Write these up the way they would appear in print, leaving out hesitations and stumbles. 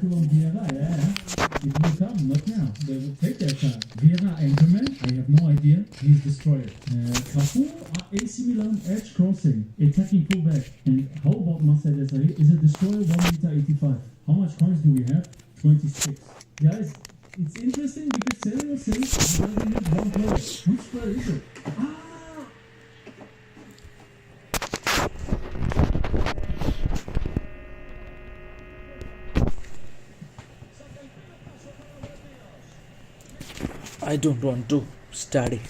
on Vieira, yeah. It will come, not now. They will take their time. Vieira anchorman, I have no idea. He's destroyed. Cafu, AC Milan, edge crossing, attacking fullback. And how about Marcel Desailly? Is a destroyer 1 meter 85? How much coins do we have? 26. Guys, it's interesting because Sergio says he only has one player. Which player is it? I don't want to study.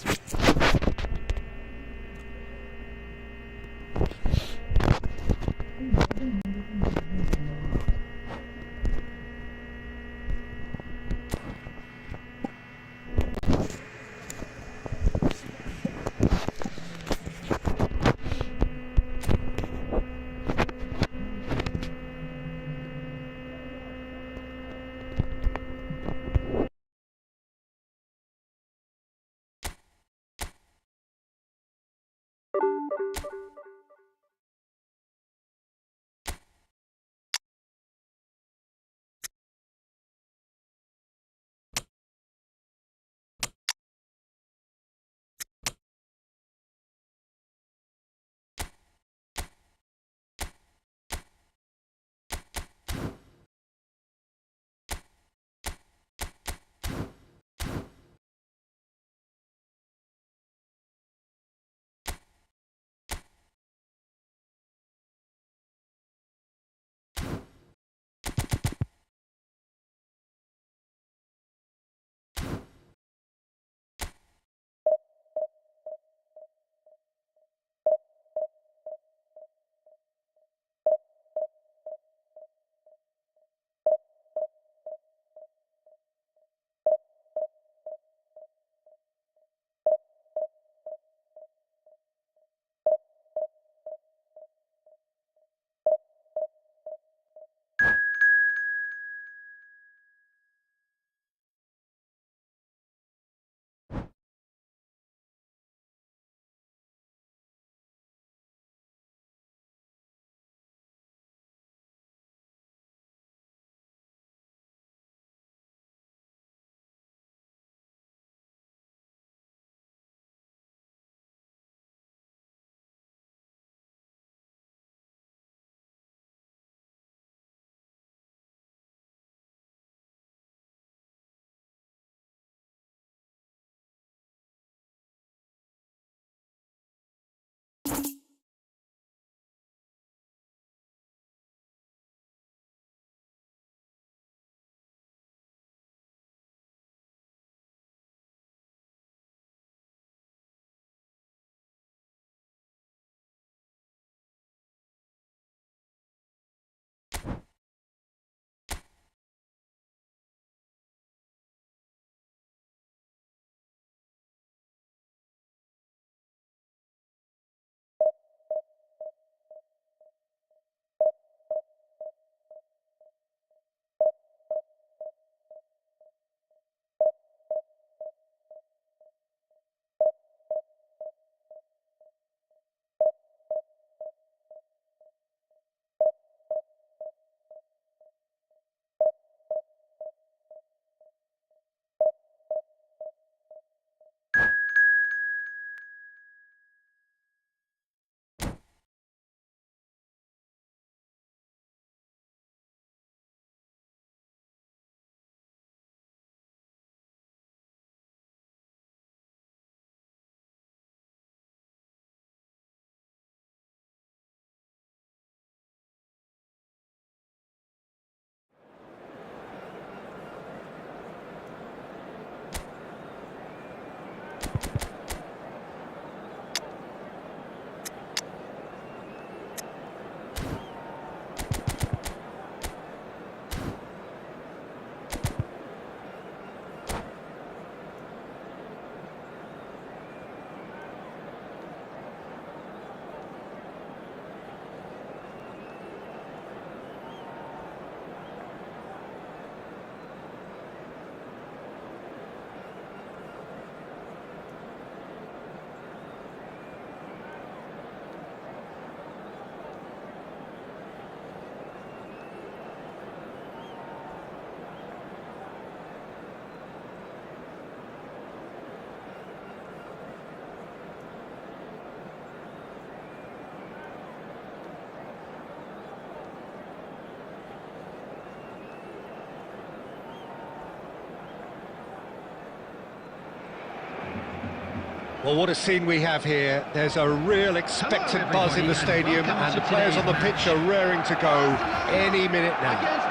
Well, what a scene we have here. There's a real expectant buzz in the stadium, and the players on the pitch are raring to go any minute now.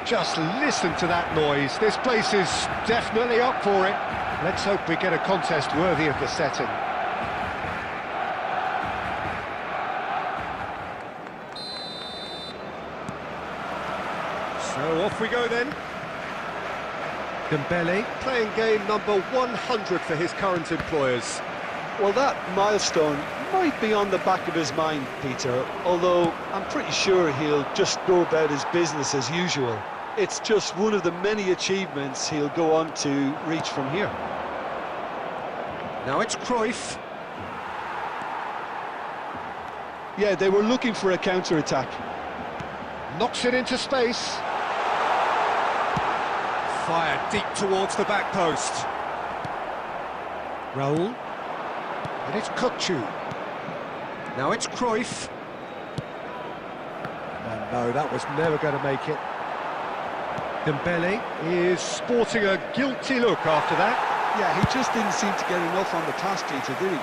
Just listen to that noise. This place is definitely up for it. Let's hope we get a contest worthy of the setting. So off we go then. Dembele playing game number 100 for his current employers. Well, that milestone might be on the back of his mind, Peter, although I'm pretty sure he'll just go about his business as usual. It's just one of the many achievements he'll go on to reach from here. Now it's Cruyff. Yeah, they were looking for a counter-attack. Knocks it into space. Fired deep towards the back post. Raul. And it's Kutchu. Now it's Cruyff. And no, that was never going to make it. Dembele is sporting a guilty look after that. Yeah, he just didn't seem to get enough on the pass, Peter, did he?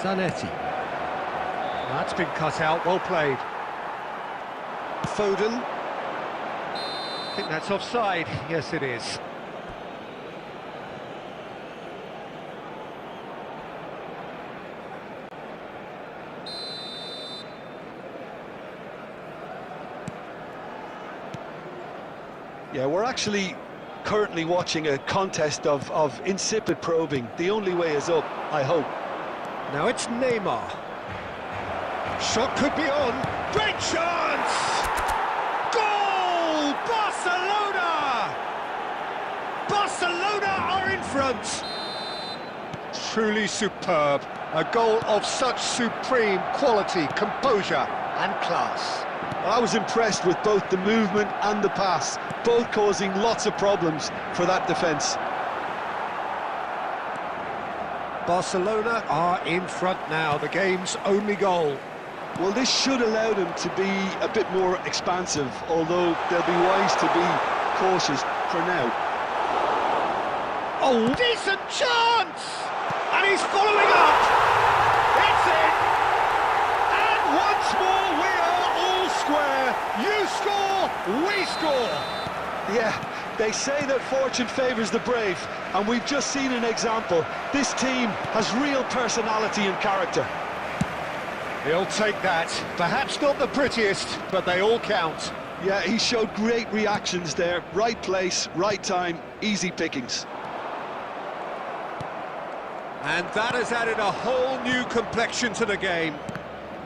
Zanetti. That's been cut out, well played. Foden. I think that's offside. Yes, it is. Yeah, we're actually currently watching a contest of insipid probing. The only way is up, I hope. Now it's Neymar. Shot could be on. Great chance! Goal! Barcelona! Barcelona are in front. Truly superb. A goal of such supreme quality, composure and class. I was impressed with both the movement and the pass, both causing lots of problems for that defence. Barcelona are in front now, the game's only goal. Well, this should allow them to be a bit more expansive, although they'll be wise to be cautious for now. Oh, decent chance! And he's following up! It's in! And once more we are all square. You score, we score! Yeah, they say that fortune favours the brave, and we've just seen an example. This team has real personality and character. He'll take that. Perhaps not the prettiest, but they all count. Yeah, he showed great reactions there. Right place, right time, easy pickings. And that has added a whole new complexion to the game.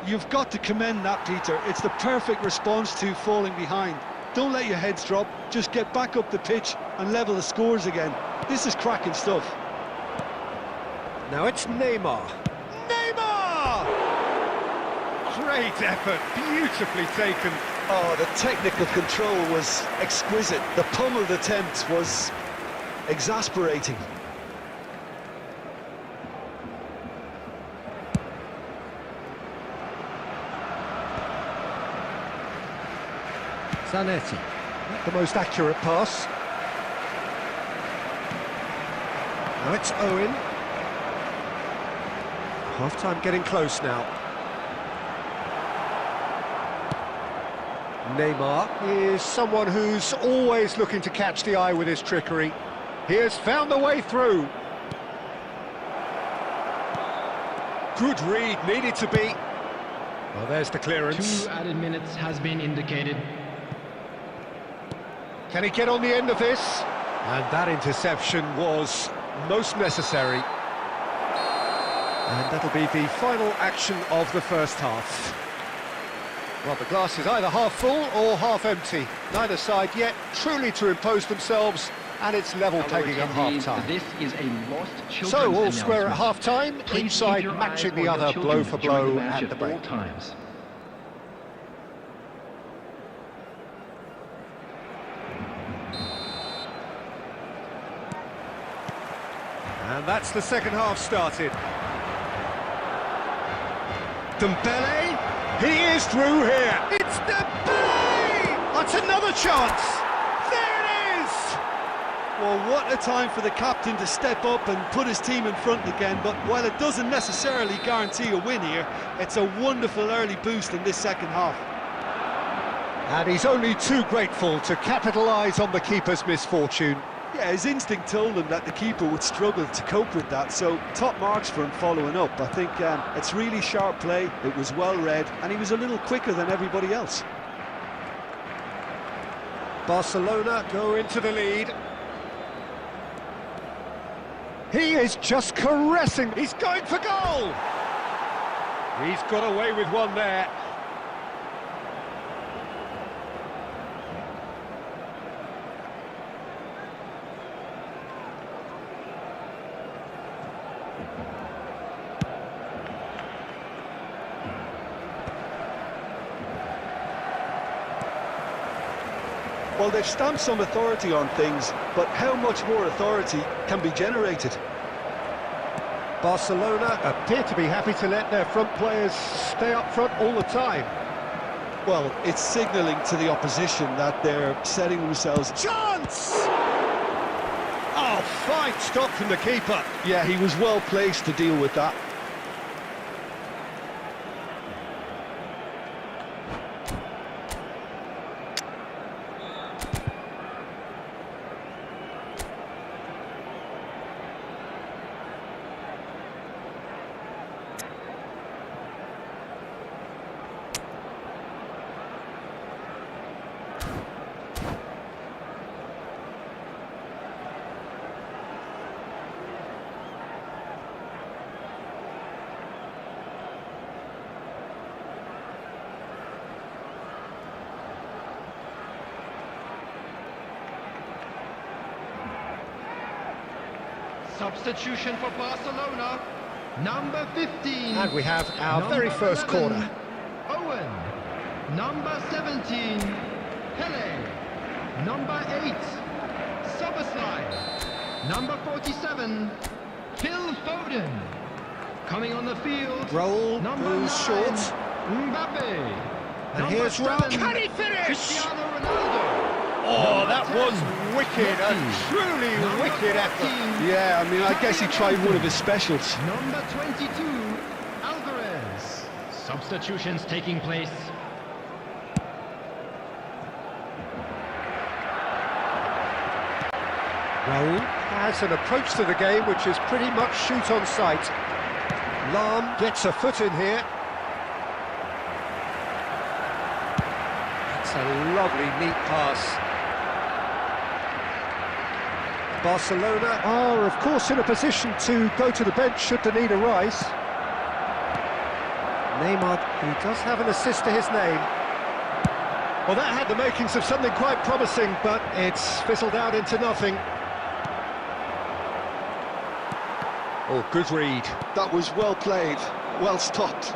You've got to commend that, Peter. It's the perfect response to falling behind. Don't let your heads drop, just get back up the pitch and level the scores again. This is cracking stuff. Now it's Neymar. Neymar! Great effort, beautifully taken. Oh, the technical control was exquisite. The pummeled attempt was exasperating. Zanetti. Not the most accurate pass. Now it's Owen. Half-time getting close now. Neymar is someone who's always looking to catch the eye with his trickery. He has found the way through. Good read, needed to be. Well, there's the clearance. 2 added minutes has been indicated. Can he get on the end of this? And that interception was most necessary. And that'll be the final action of the first half. Well, the glass is either half full or half empty. Neither side yet truly to impose themselves, and it's level pegging at half-time. This is a lost children's So all square at announcement. half-time, Please each side keep your matching eyes the on your other blow children for during blow the match at the at all break. times. And that's the second half started. Dembele, he is through here. It's Dembele! That's another chance. There it is! Well, what a time for the captain to step up and put his team in front again, but while it doesn't necessarily guarantee a win here, it's a wonderful early boost in this second half. And he's only too grateful to capitalise on the keeper's misfortune. Yeah, his instinct told him that the keeper would struggle to cope with that, so top marks for him following up. I think it's really sharp play, it was well read, and he was a little quicker than everybody else. Barcelona go into the lead. He is just caressing. He's going for goal. He's got away with one there. Well, they've stamped some authority on things, but how much more authority can be generated? Barcelona appear to be happy to let their front players stay up front all the time. Well, it's signalling to the opposition that they're setting themselves... Chance! Oh, fine stop from the keeper. Yeah, he was well placed to deal with that. Substitution for Barcelona, number 15. And we have our Number very first 11, corner. Owen. Number 17, Pele. Number 8, Soboslai. Number 47, Phil Foden. Coming on the field, Raul number goes 9, short. Mbappe. And Number here's Raul. 7, Can he finish? Cristiano Ronaldo. Oh, that 10, was wicked, a truly Number wicked effort. 14, Yeah, I mean, I guess he tried one of his specials. Number 22, Alvarez. Substitutions taking place. Raul has an approach to the game which is pretty much shoot on sight. Lam gets a foot in here. That's a lovely, neat pass. Barcelona are, of course, in a position to go to the bench should the need arise. Neymar, who does have an assist to his name. Well, that had the makings of something quite promising, but it's fizzled out into nothing. Oh, good read. That was well played, well stopped.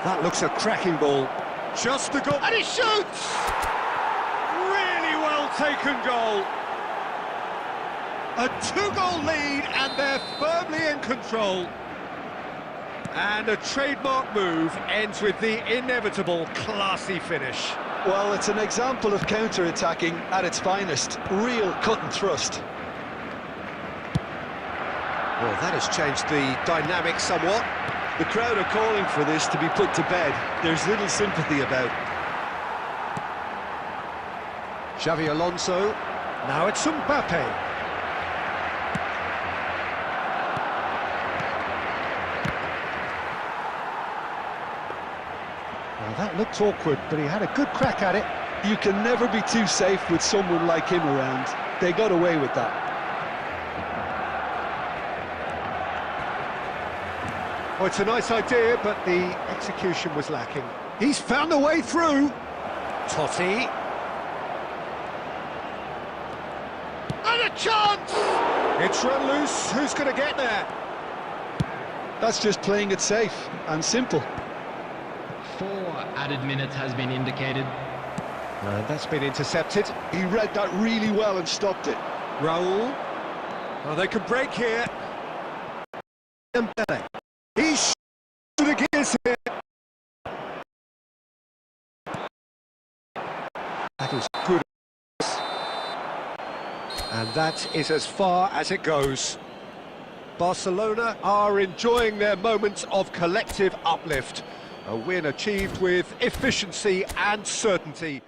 That looks a cracking ball. Just a goal, and he shoots! Really well taken goal. A two-goal lead, and they're firmly in control. And a trademark move ends with the inevitable classy finish. Well, it's an example of counter-attacking at its finest. Real cut and thrust. Well, that has changed the dynamic somewhat. The crowd are calling for this to be put to bed. There's little sympathy about. Xavi Alonso. Now it's Mbappe. Well, that looked awkward, but he had a good crack at it. You can never be too safe with someone like him around. They got away with that. Well, it's a nice idea, but the execution was lacking. He's found a way through. Totti. And a chance! It's run loose. Who's going to get there? That's just playing it safe and simple. 4 added minutes has been indicated. That's been intercepted. He read that really well and stopped it. Raul. Oh, they can break here. Dembele. He's to the gears here. That is good. And that is as far as it goes. Barcelona are enjoying their moment of collective uplift. A win achieved with efficiency and certainty.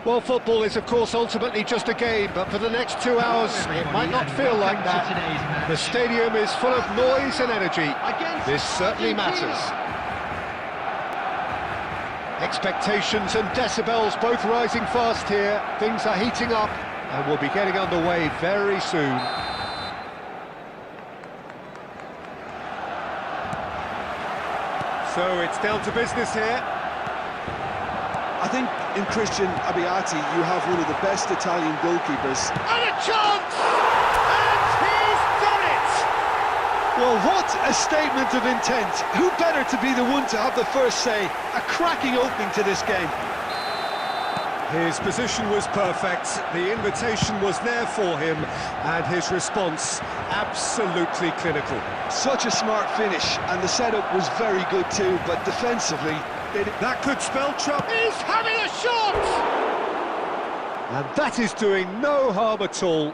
Well, football is, of course, ultimately just a game, but for the next 2 hours, it might not feel like that. The stadium is full of noise and energy. This certainly matters. Expectations and decibels both rising fast here. Things are heating up, and we'll be getting underway very soon. So it's down to business here. I think in Christian Abbiati you have one of the best Italian goalkeepers. And a chance! And he's done it! Well, what a statement of intent. Who better to be the one to have the first say? A cracking opening to this game. His position was perfect, the invitation was there for him, and his response absolutely clinical. Such a smart finish, and the setup was very good too, but defensively, that could spell trouble. He's having a shot! And that is doing no harm at all.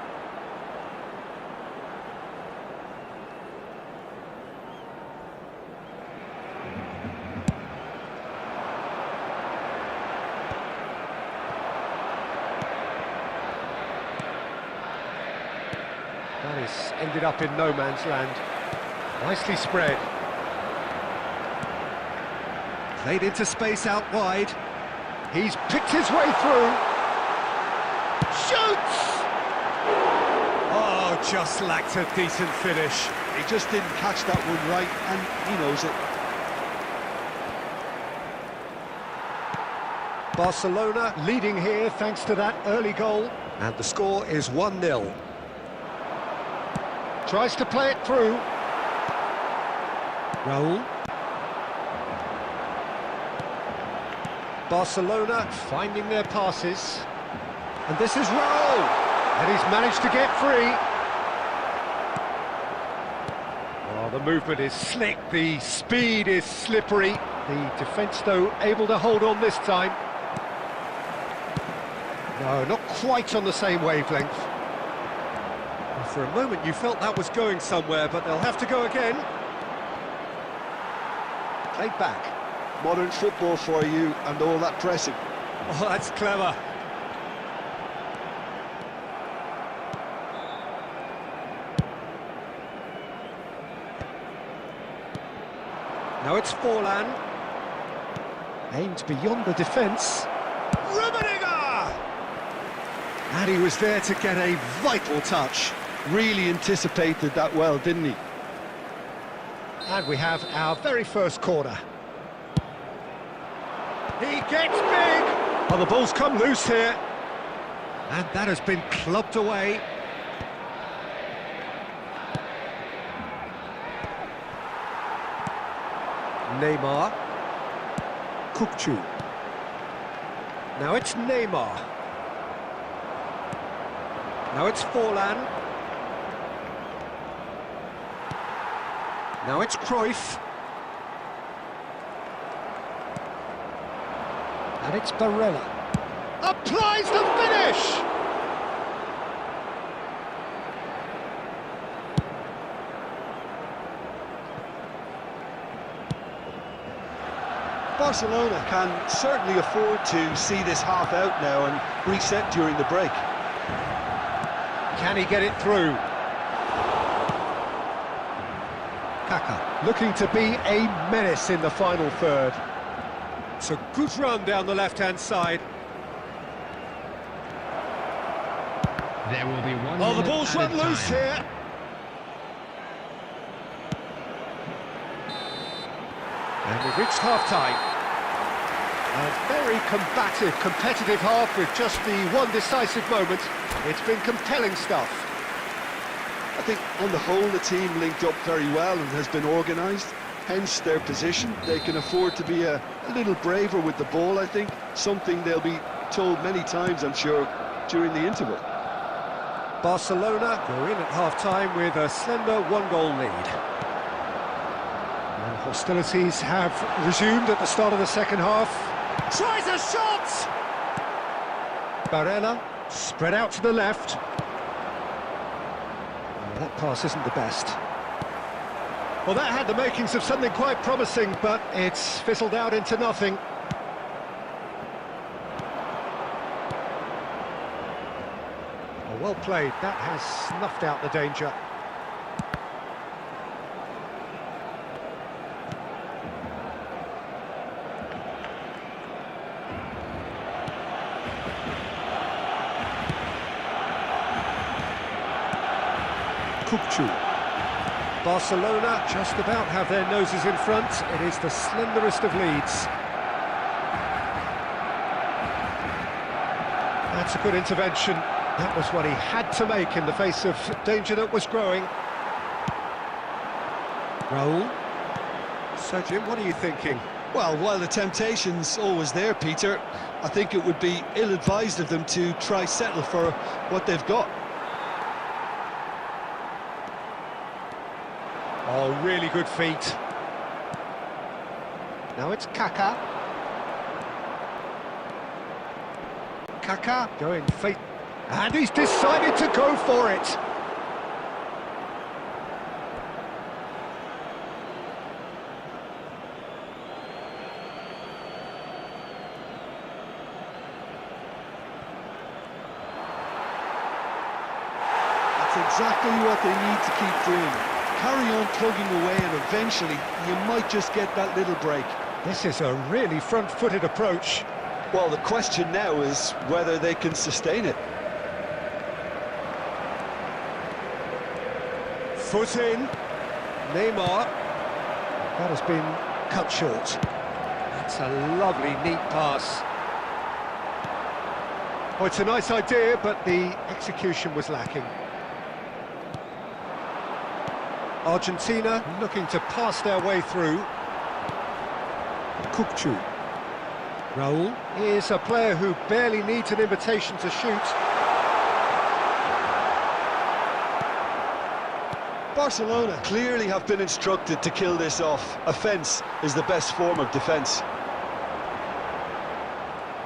That is ended up in no man's land. Nicely spread. Played into space out wide. He's picked his way through. Shoots! Oh, just lacked a decent finish. He just didn't catch that one right, and he knows it. Barcelona leading here thanks to that early goal. And the score is 1-0. Tries to play it through. Raul. Barcelona finding their passes. And this is Raul. And he's managed to get free. Oh, the movement is slick, the speed is slippery. The defence, though, able to hold on this time. No, not quite on the same wavelength. For a moment you felt that was going somewhere, but they'll have to go again. Played back. Modern football for you, and all that pressing. Oh, that's clever. Now it's Forlan. Aimed beyond the defence. Rummenigge! And he was there to get a vital touch. Really anticipated that well, didn't he? And we have our very first corner. He gets big! Oh, the ball's come loose here. And that has been clubbed away. Neymar. Kukçu. Now it's Neymar. Now it's Forlan. Now it's Cruyff. And it's Barella. Applies the finish! Barcelona can certainly afford to see this half out now and reset during the break. Can he get it through? Kaka looking to be a menace in the final third. It's a good run down the left-hand side. There will be one. Oh, the minute ball's added run loose time. here. And we've reached half-time. A very combative, competitive half with just the one decisive moment. It's been compelling stuff. I think on the whole the team linked up very well and has been organised, hence their position. They can afford to be a little braver with the ball, I think, something they'll be told many times, I'm sure, during the interval. Barcelona go in at half-time with a slender one-goal lead. And hostilities have resumed at the start of the second half. Tries a shot! Barella spread out to the left. Oh, that pass isn't the best. Well, that had the makings of something quite promising, but it's fizzled out into nothing. Oh, well played. That has snuffed out the danger. Kukçu. Barcelona just about have their noses in front. It is the slenderest of leads. That's a good intervention. That was what he had to make in the face of danger that was growing. Raul. So, Jim, what are you thinking? Well, while the temptation's always there, Peter, I think it would be ill-advised of them to try settle for what they've got. Oh, really good feet. Now it's Kaka. Kaka going feet. And he's decided to go for it. That's exactly what they need to keep doing. Carry on plugging away and eventually you might just get that little break. This is a really front-footed approach. Well, the question now is whether they can sustain it. Foot in. Neymar. That has been cut short. That's a lovely, neat pass. Oh, it's a nice idea, but the execution was lacking. Argentina looking to pass their way through. Kukçu. Raul is a player who barely needs an invitation to shoot. Barcelona clearly have been instructed to kill this off. Offence is the best form of defence.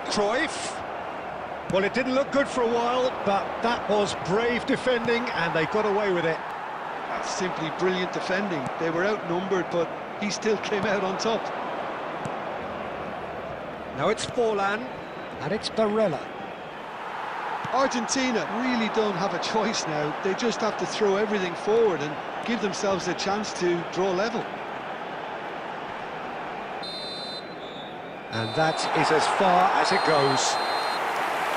Cruyff. Well, it didn't look good for a while, but that was brave defending and they got away with it. That's simply brilliant defending. They were outnumbered, but he still came out on top. Now it's Forlan, and it's Barella. Argentina really don't have a choice now. They just have to throw everything forward and give themselves a chance to draw level. And that is as far as it goes.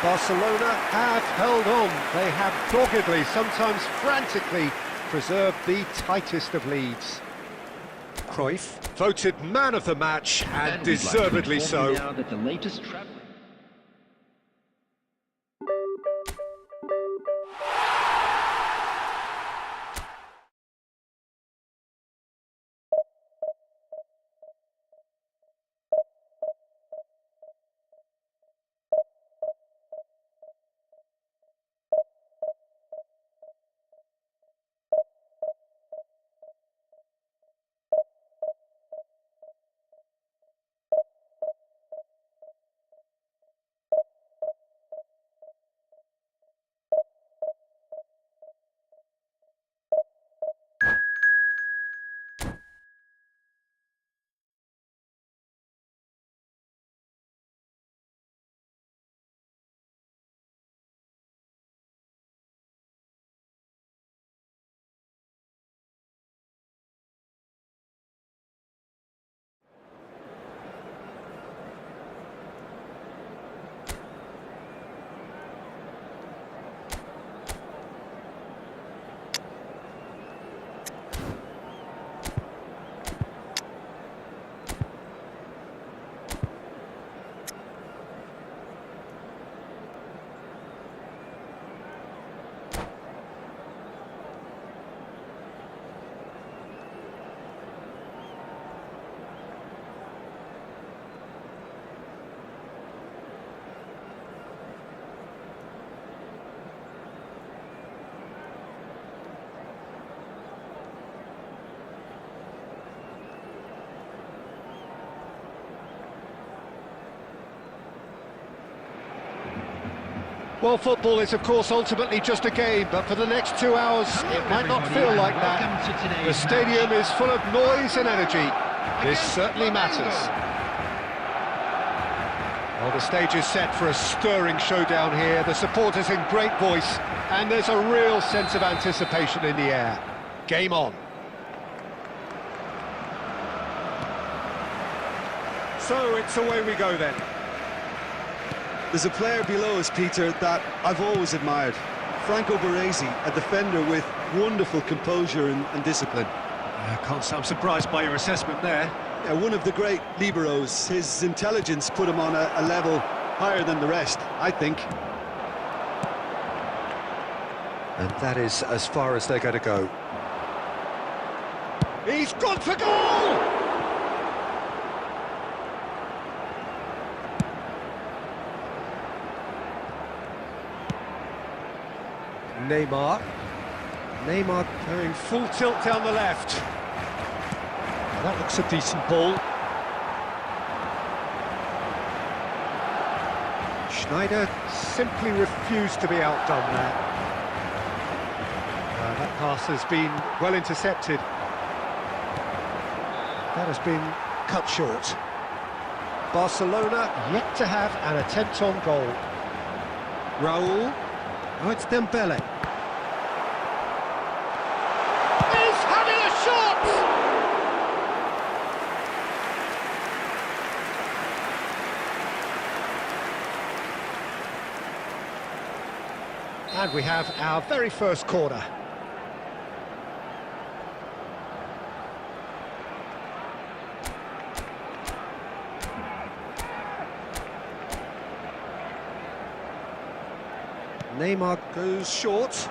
Barcelona have held on. They have doggedly, sometimes frantically, preserved the tightest of leads. Cruyff, voted man of the match, and deservedly so. Now that the latest Well, football is, of course, ultimately just a game, but for the next 2 hours, it might not feel like that. The stadium is full of noise and energy. This certainly matters. Well, the stage is set for a stirring showdown here. The supporters in great voice, and there's a real sense of anticipation in the air. Game on. So it's away we go then. There's a player below us, Peter, that I've always admired. Franco Baresi, a defender with wonderful composure and discipline. I can't say I'm surprised by your assessment there. Yeah, one of the great liberos. His intelligence put him on a level higher than the rest, I think. And that is as far as they're going to go. He's gone for goal! Neymar going full tilt down the left. Now that looks a decent ball. Schneider simply refused to be outdone there. That pass has been well intercepted. That has been cut short. Barcelona yet to have an attempt on goal. Raul. Oh, it's Dembele. He's having a shot! And we have our very first corner. Neymar goes short.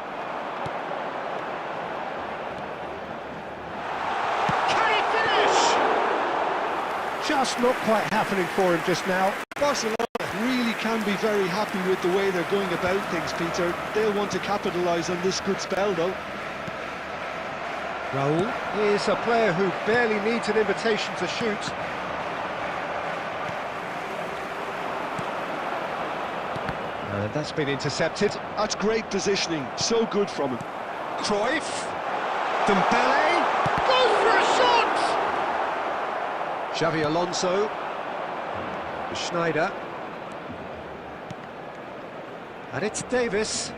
Can he finish? Just not quite happening for him just now. Barcelona really can be very happy with the way they're going about things, Peter. They'll want to capitalise on this good spell, though. Raul is a player who barely needs an invitation to shoot. That's been intercepted. That's great positioning, so good from him. Cruyff, Dembele, goes for a shot! Xavi Alonso, Schneider, and it's Davis.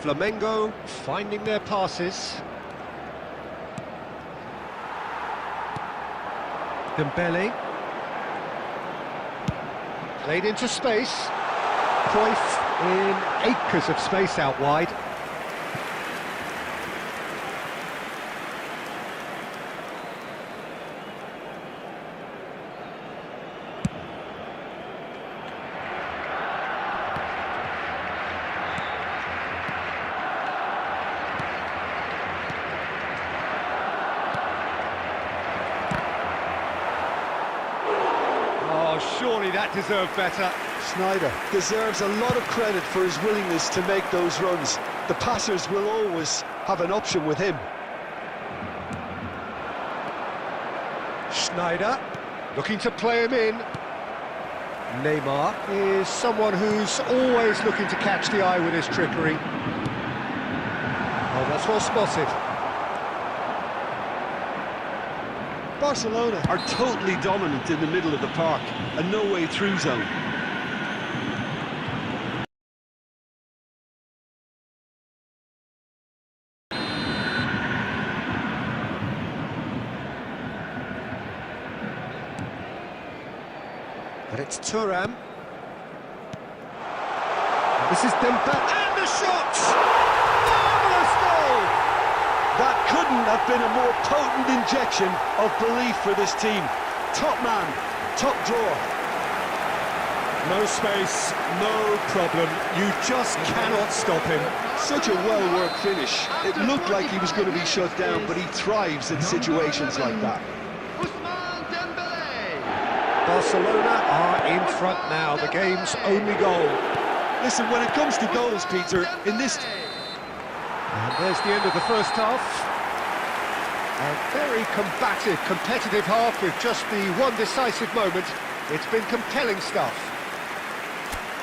Flamengo finding their passes. Dembele, played into space. Cruyff in acres of space out wide. Oh, surely that deserved better. Schneider deserves a lot of credit for his willingness to make those runs. The passers will always have an option with him. Schneider looking to play him in. Neymar is someone who's always looking to catch the eye with his trickery. Oh, that's well spotted. Barcelona are totally dominant in the middle of the park, a no-way through zone. But it's Thuram. This is Dembele, and the shot! Marvellous goal! That couldn't have been a more potent injection of belief for this team. Top man, top drawer. No space, no problem. You just cannot stop him. Such a well-worked finish. It looked like he was going to be shut down, but he thrives in situations like that. Barcelona are in front now, the game's only goal. Listen, when it comes to goals, Peter, in this... And there's the end of the first half. A very combative, competitive half with just the one decisive moment. It's been compelling stuff.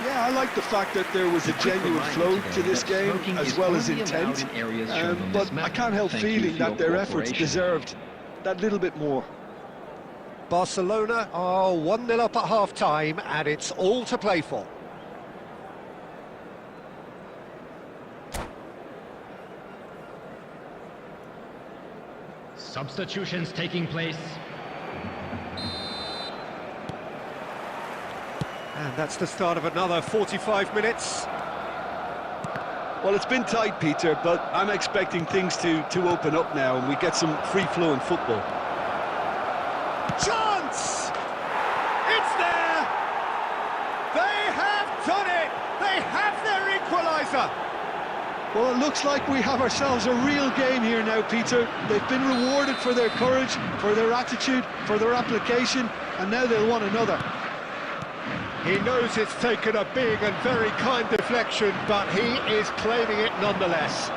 Yeah, I like the fact that there was a genuine flow to this game, as well as intent. But I can't help feeling that their efforts deserved that little bit more. Barcelona are 1-0 up at half-time, and it's all to play for. Substitutions taking place. And that's the start of another 45 minutes. Well, it's been tight, Peter, but I'm expecting things to open up now and we get some free-flowing football. Chance! It's there! They have done it! They have their equaliser! Well, it looks like we have ourselves a real game here now, Peter. They've been rewarded for their courage, for their attitude, for their application, and now they'll want another. He knows it's taken a big and very kind deflection, but he is claiming it nonetheless.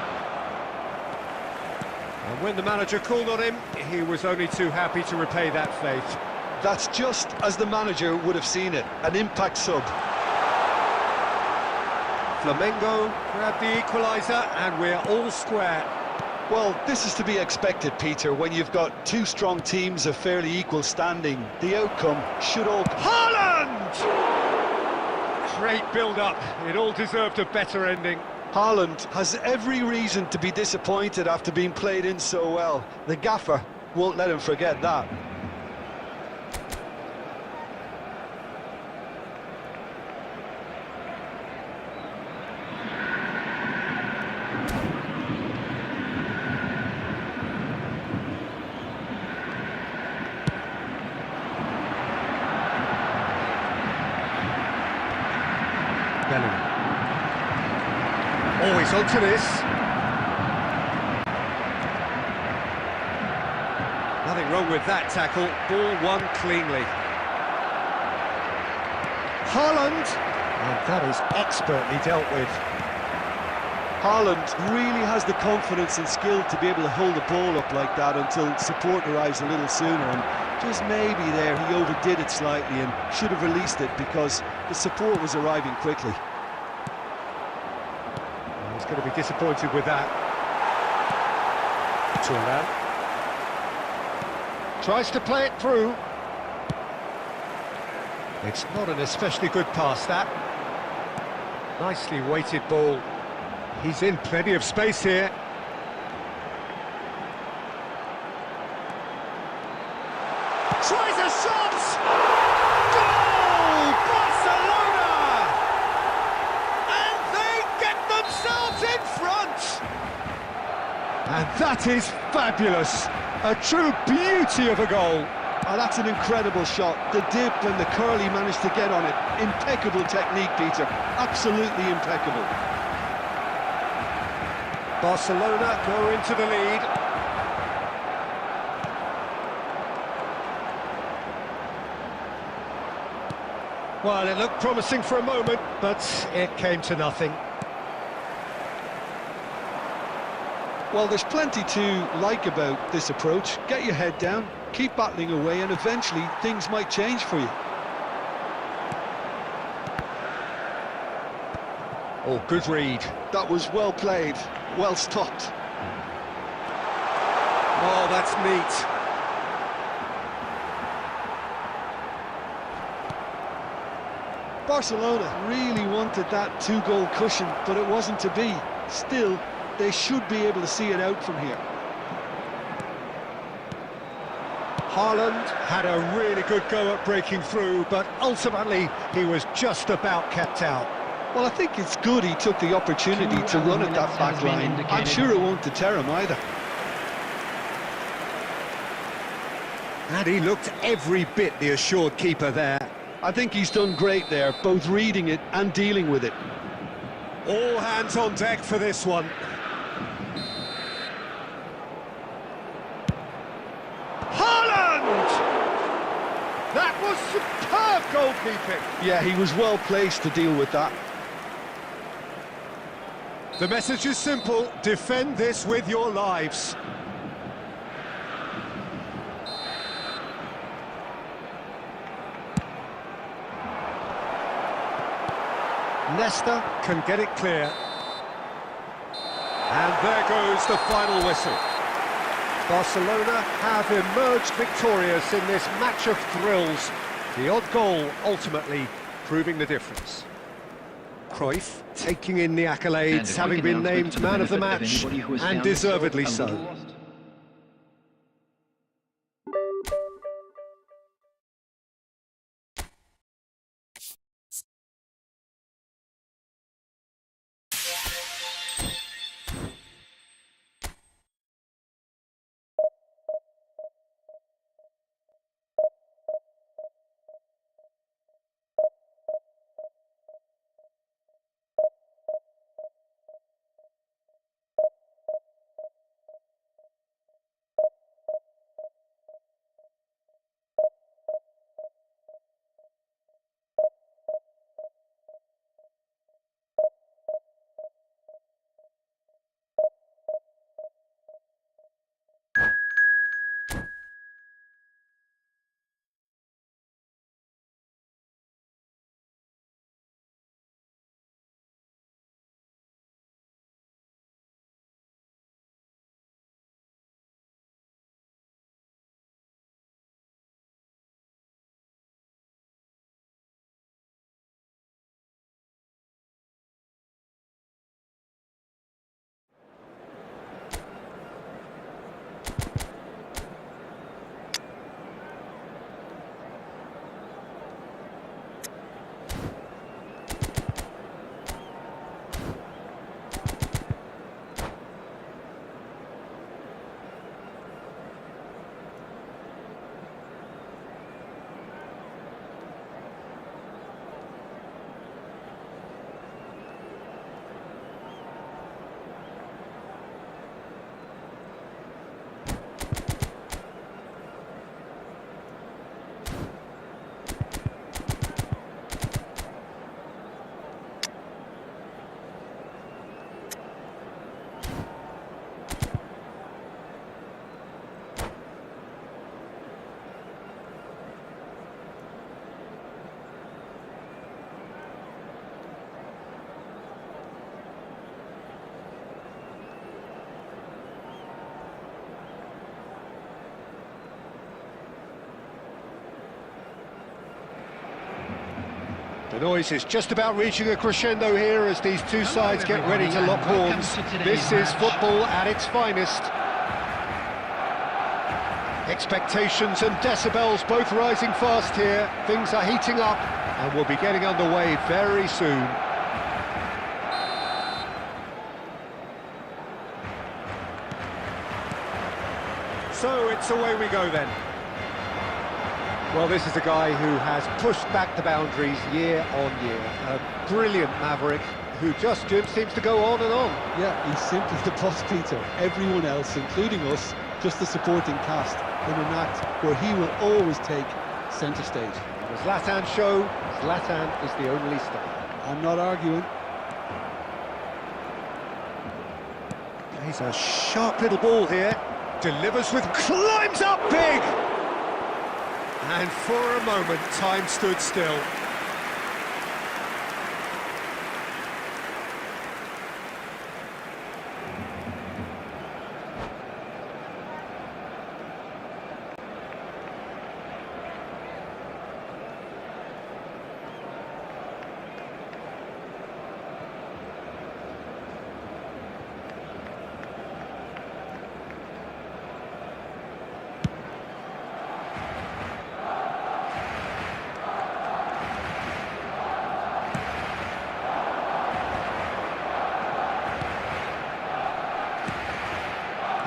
And when the manager called on him, he was only too happy to repay that faith. That's just as the manager would have seen it, an impact sub. Flamengo grab the equaliser, and we're all square. Well, this is to be expected, Peter, when you've got two strong teams of fairly equal standing. The outcome should all... Haaland! Great build-up. It all deserved a better ending. Haaland has every reason to be disappointed after being played in so well. The gaffer won't let him forget that. Oh, he's onto this. Nothing wrong with that tackle. Ball won cleanly. Haaland. And that is expertly dealt with. Haaland really has the confidence and skill to be able to hold the ball up like that until support arrives a little sooner. And just maybe there he overdid it slightly and should have released it because the support was arriving quickly. He's going to be disappointed with that. Turnout. Tries to play it through. It's not an especially good pass, that. Nicely weighted ball. He's in plenty of space here. Tries a shot! Goal! Barcelona! And they get themselves in front! And that is fabulous. A true beauty of a goal. Oh, that's an incredible shot. The dip and the curl he managed to get on it. Impeccable technique, Peter. Absolutely impeccable. Barcelona go into the lead. Well, it looked promising for a moment, but it came to nothing. Well, there's plenty to like about this approach. Get your head down, keep battling away, and eventually things might change for you. Oh, good read. That was well played, well stopped. Oh, that's neat. Barcelona really wanted that two-goal cushion, but it wasn't to be. Still, they should be able to see it out from here. Haaland had a really good go at breaking through, but ultimately he was just about kept out. Well, I think it's good he took the opportunity to run at that back line. I'm sure it won't deter him either. And he looked every bit the assured keeper there. I think he's done great there, both reading it and dealing with it. All hands on deck for this one. Haaland! That was superb goalkeeping. Yeah, he was well placed to deal with that. The message is simple: defend this with your lives. Nesta can get it clear. And there goes the final whistle. Barcelona have emerged victorious in this match of thrills. The odd goal ultimately proving the difference. Cruyff taking in the accolades, having been named man of the match, and deservedly so. The noise is just about reaching a crescendo here as these two sides get ready to lock horns. This is football at its finest. Expectations and decibels both rising fast here. Things are heating up and we'll be getting underway very soon. So it's away we go then. Well, this is a guy who has pushed back the boundaries year on year. A brilliant maverick who just seems to go on and on. Yeah, he's simply the boss, Peter. Everyone else, including us, just the supporting cast in an act where he will always take centre stage. The Zlatan show, Zlatan is the only star. I'm not arguing. He's a sharp little ball here. Delivers with, climbs up big! And for a moment, time stood still.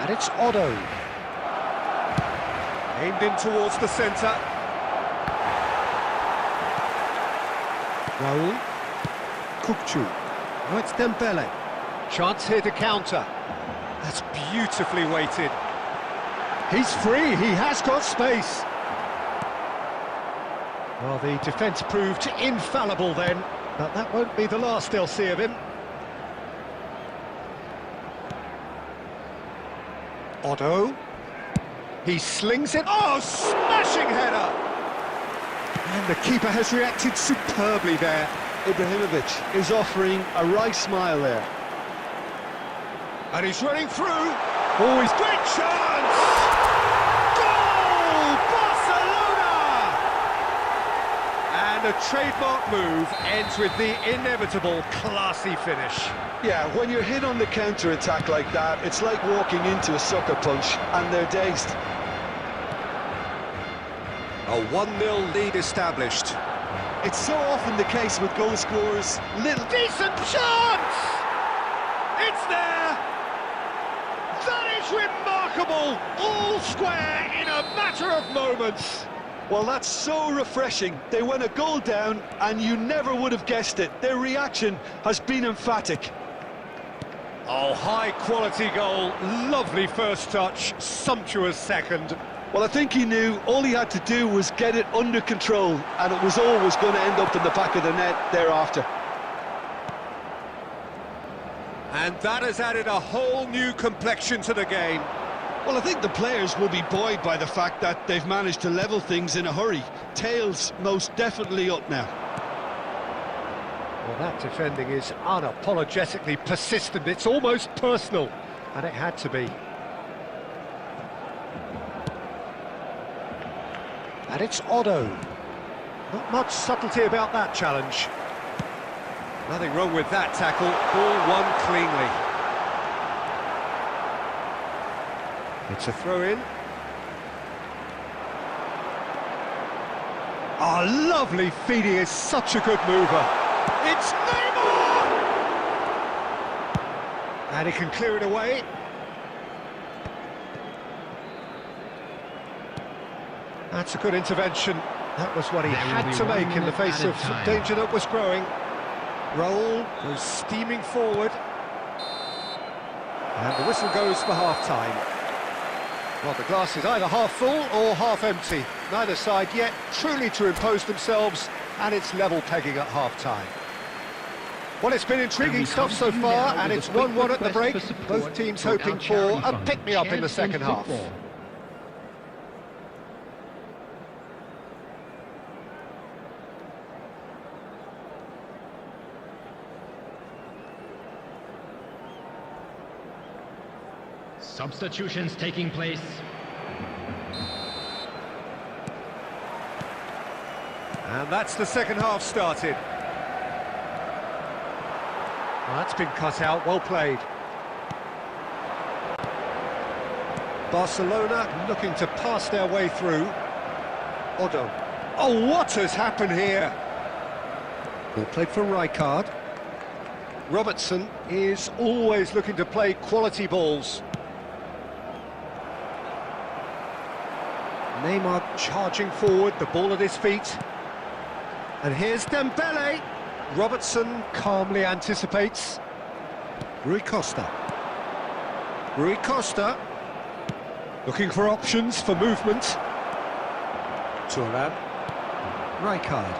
And it's Otto. Aimed in towards the centre. Raul. Kukçu. Now it's Dembele. Chance here to counter. That's beautifully weighted. He's free, he has got space. Well, the defence proved infallible then, but that won't be the last they'll see of him. Otto, he slings it, oh, smashing header! And the keeper has reacted superbly there. Ibrahimovic is offering a right smile there. And he's running through. Oh, he's great chance! Goal! Barcelona! And a trademark move ends with the inevitable classy finish. Yeah, when you're hit on the counter-attack like that, it's like walking into a sucker punch, and they're dazed. A 1-0 lead established. It's so often the case with goal scorers. Little Decent chance! It's there! That is remarkable! All square in a matter of moments. Well, that's so refreshing. They went a goal down, and you never would have guessed it. Their reaction has been emphatic. Oh, high-quality goal, lovely first touch, sumptuous second. Well, I think he knew all he had to do was get it under control, and it was always going to end up in the back of the net thereafter. And that has added a whole new complexion to the game. Well, I think the players will be buoyed by the fact that they've managed to level things in a hurry. Tails most definitely up now. Well, that defending is unapologetically persistent. It's almost personal, and it had to be. And it's Otto. Not much subtlety about that challenge. Nothing wrong with that tackle. Ball won cleanly. It's a throw-in. Oh, lovely feed. He is such a good mover. It's Neymar! And he can clear it away. That's a good intervention. That was what he had to make in the face of danger that was growing. Raul goes steaming forward. And the whistle goes for half-time. Well, the glass is either half full or half empty. Neither side yet truly to impose themselves, and it's level pegging at half-time. Well, it's been intriguing stuff so far, and it's 1-1 at the break. Both teams hoping for a pick-me-up in the second half. Substitutions taking place. And that's the second half started. Well, that's been cut out, well played. Barcelona looking to pass their way through. Otto. Oh, what has happened here? Ball played for Rijkaard. Robertson is always looking to play quality balls. Neymar charging forward, the ball at his feet. And here's Dembele. Robertson calmly anticipates. Rui Costa. Rui Costa looking for options for movement. Thuram. Rijkaard.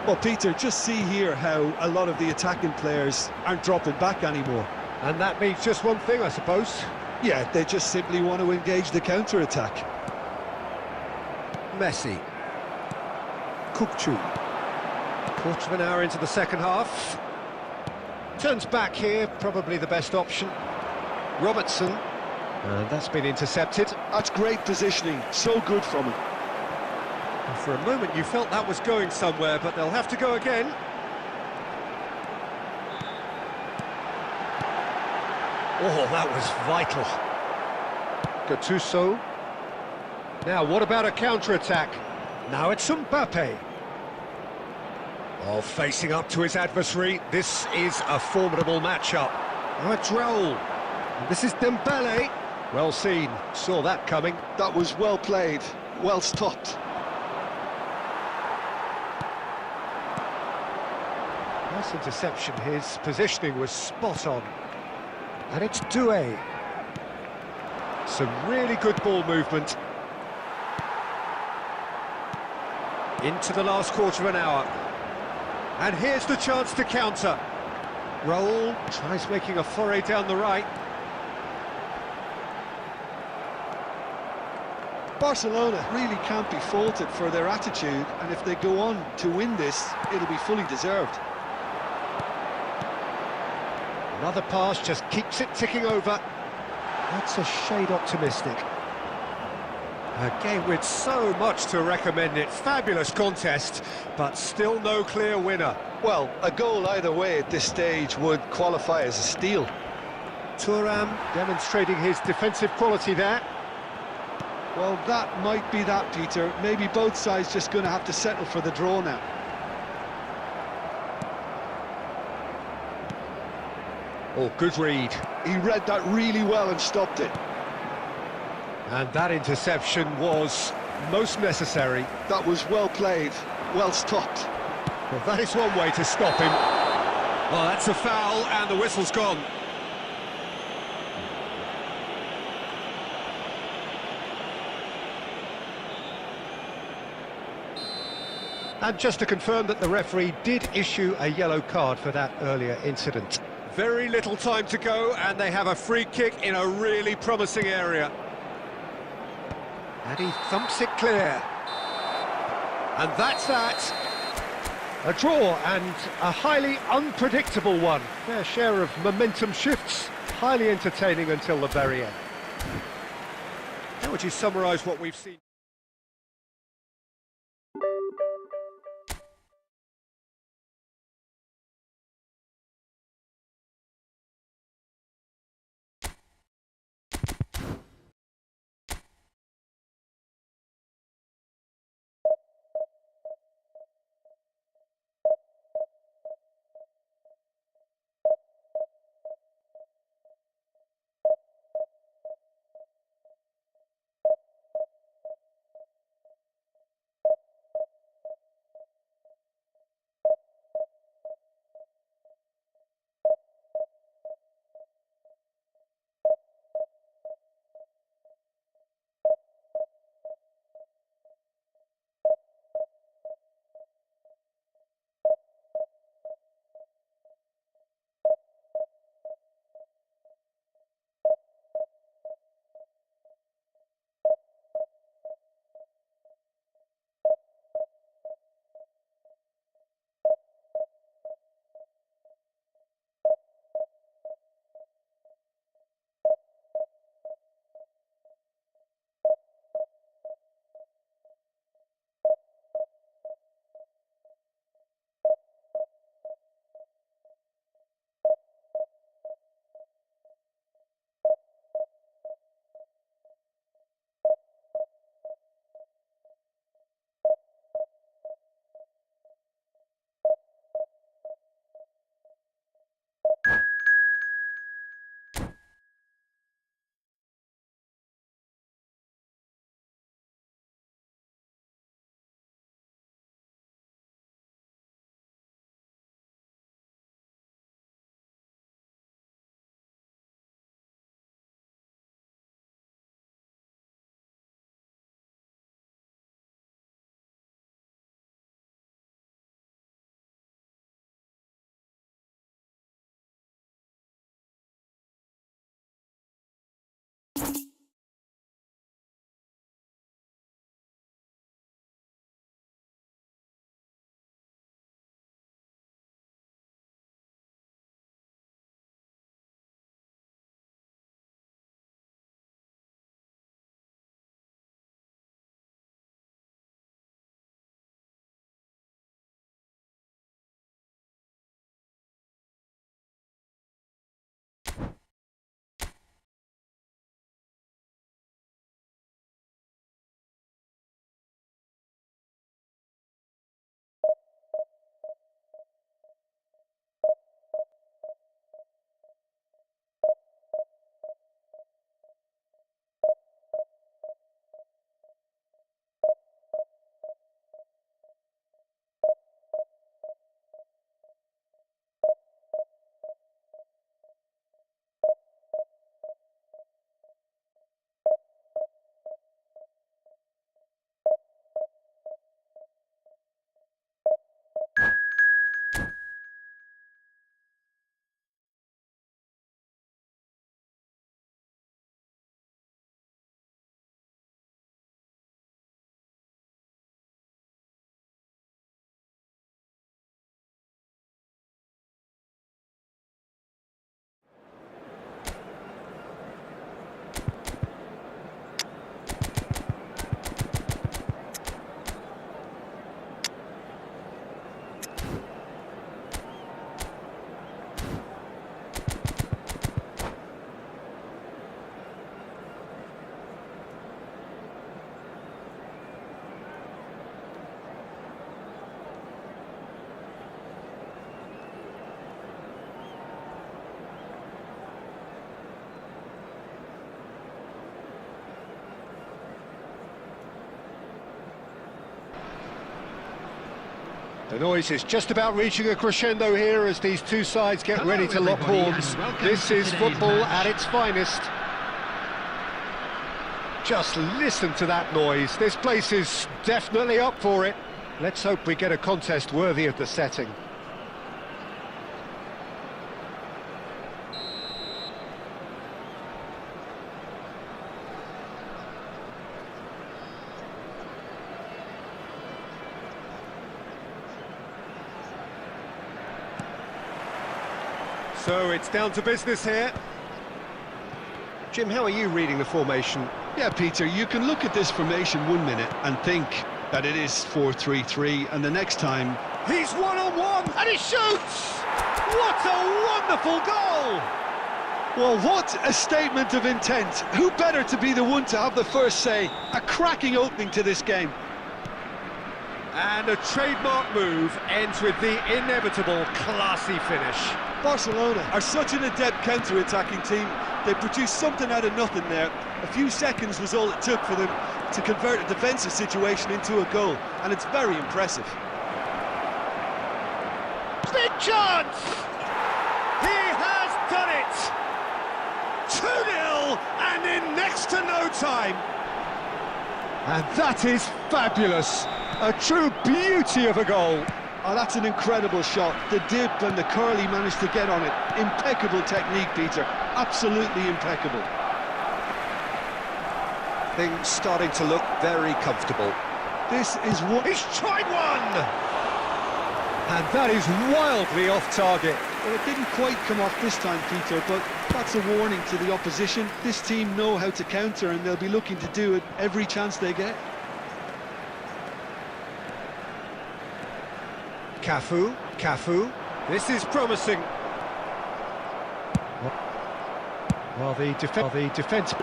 Well, Peter, just see here how a lot of the attacking players aren't dropping back anymore. And that means just one thing, I suppose. Yeah, they just simply want to engage the counter-attack. Messi. Kukçu. Quarter of an hour into the second half. Turns back here, probably the best option. Robertson. And that's been intercepted. That's great positioning, so good from him. And for a moment you felt that was going somewhere, but they'll have to go again. Oh, that was vital. Gattuso. Now, what about a counter-attack? Now it's Mbappe. Oh, facing up to his adversary. This is a formidable matchup. Now it's Raul. And this is Dembele. Well seen. Saw that coming. That was well played, well stopped. Nice interception. His positioning was spot on. And it's Doué. Some really good ball movement. Into the last quarter of an hour. And here's the chance to counter. Raul tries making a foray down the right. Barcelona really can't be faulted for their attitude, and if they go on to win this, it'll be fully deserved. Another pass just keeps it ticking over. That's a shade optimistic. A game with so much to recommend it. Fabulous contest, but still no clear winner. Well, a goal either way at this stage would qualify as a steal. Thuram demonstrating his defensive quality there. Well, that might be that, Peter. Maybe both sides just going to have to settle for the draw now. Oh, good read. He read that really well and stopped it. And that interception was most necessary. That was well played, well stopped. Well, that is one way to stop him. Well, that's a foul, and the whistle's gone. And just to confirm that the referee did issue a yellow card for that earlier incident. Very little time to go, and they have a free kick in a really promising area. And he thumps it clear. And that's that. A draw, and a highly unpredictable one. Fair share of momentum shifts. Highly entertaining until the very end. How would you summarise what we've seen? The noise is just about reaching a crescendo here as these two sides get ready to lock everybody, horns. and welcome This to is today's football match. at its finest. Just listen to that noise. This place is definitely up for it. Let's hope we get a contest worthy of the setting. So it's down to business here. Jim, how are you reading the formation? Yeah, Peter, you can look at this formation 1 minute and think that it is 4-3-3, and the next time... He's one-on-one, and he shoots! What a wonderful goal! Well, what a statement of intent. Who better to be the one to have the first say? A cracking opening to this game. And a trademark move ends with the inevitable classy finish. Barcelona are such an adept counter-attacking team. They produced something out of nothing there. A few seconds was all it took for them to convert a defensive situation into a goal, and it's very impressive. Big chance! He has done it! 2-0 and in next to no time. And that is fabulous. A true beauty of a goal. Oh, that's an incredible shot. The dip and the curl he managed to get on it. Impeccable technique, Peter. Absolutely impeccable. Things starting to look very comfortable. This is what... He's tried one! And that is wildly off target. Well, it didn't quite come off this time, Peter, but that's a warning to the opposition. This team know how to counter, and they'll be looking to do it every chance they get. Cafu, this is promising. Well, the defence...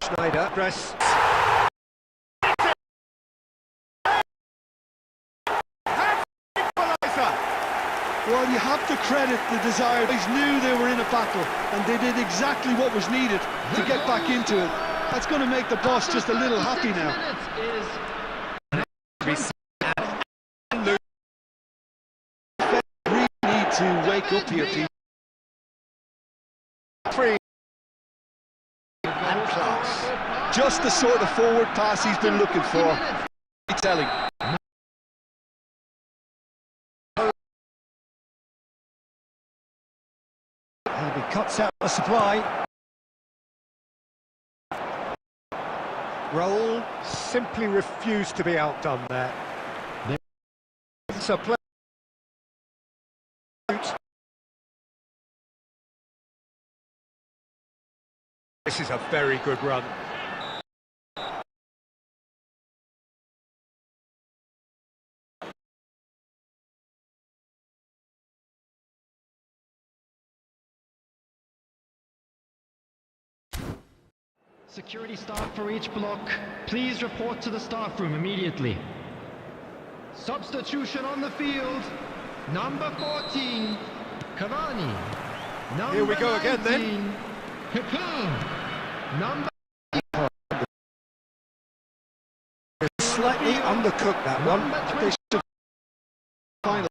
Schneider, press. Well, you have to credit the desire. They knew they were in a battle, and they did exactly what was needed to get back into it. That's going to make the boss just a little happy now. Really need to wake up here, Pete. Free and class. Just the sort of forward pass he's been looking for. Telling. And he cuts out the supply. Raul simply refused to be outdone there. It's a play. This is a very good run. Security staff for each block, please report to the staff room immediately. Substitution on the field, number 14, Cavani. Number Here we go again, then. 19, Pepe. Number... Slightly undercooked that one. Number They should Final.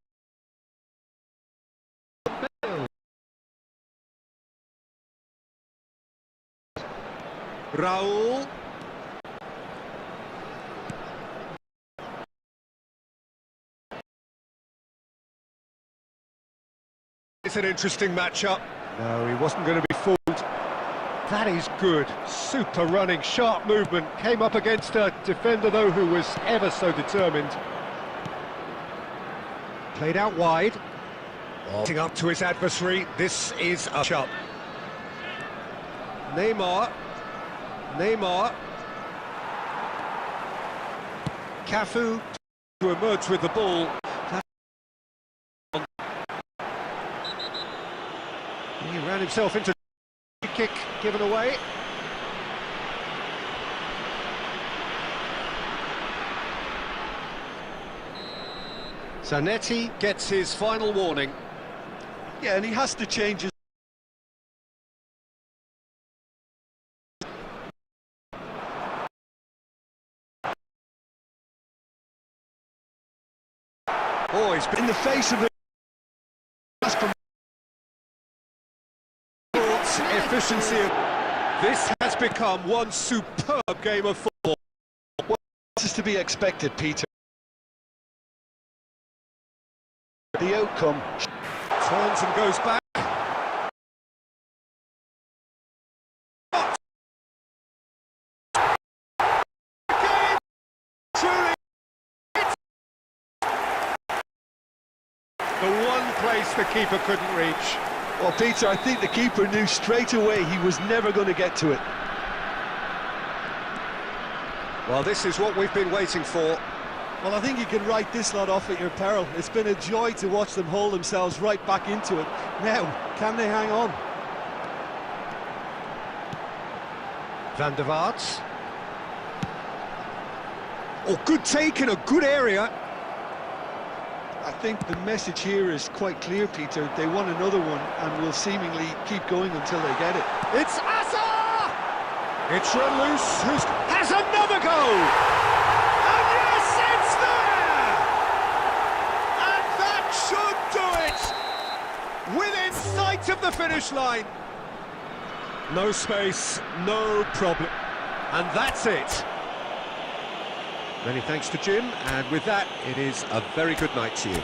Raul. It's an interesting matchup. No, he wasn't going to be fooled. That is good. Super running, sharp movement. Came up against a defender, though, who was ever so determined. Played out wide. Getting up to his adversary. This is a shot. Neymar. Cafu to emerge with the ball. He ran himself into a kick given away. Zanetti gets his final warning. Yeah, and he has to change his... Oh, he's been in the face of it. Efficiency. This has become one superb game of football. Well, this is to be expected, Peter. The outcome. Turns and goes back. Game truly. The one place the keeper couldn't reach. Well, Peter, I think the keeper knew straight away he was never going to get to it. Well, this is what we've been waiting for. Well, I think you can write this lot off at your peril. It's been a joy to watch them hold themselves right back into it. Now, can they hang on? Van der Vaart. Oh, good take in a good area. I think the message here is quite clear, Peter. They want another one and will seemingly keep going until they get it. It's Asa! It's run loose. Who has another goal? And yes, it's there! And that should do it! Within sight of the finish line. No space, no problem. And that's it. Many thanks to Jim, and with that, it is a very good night to you.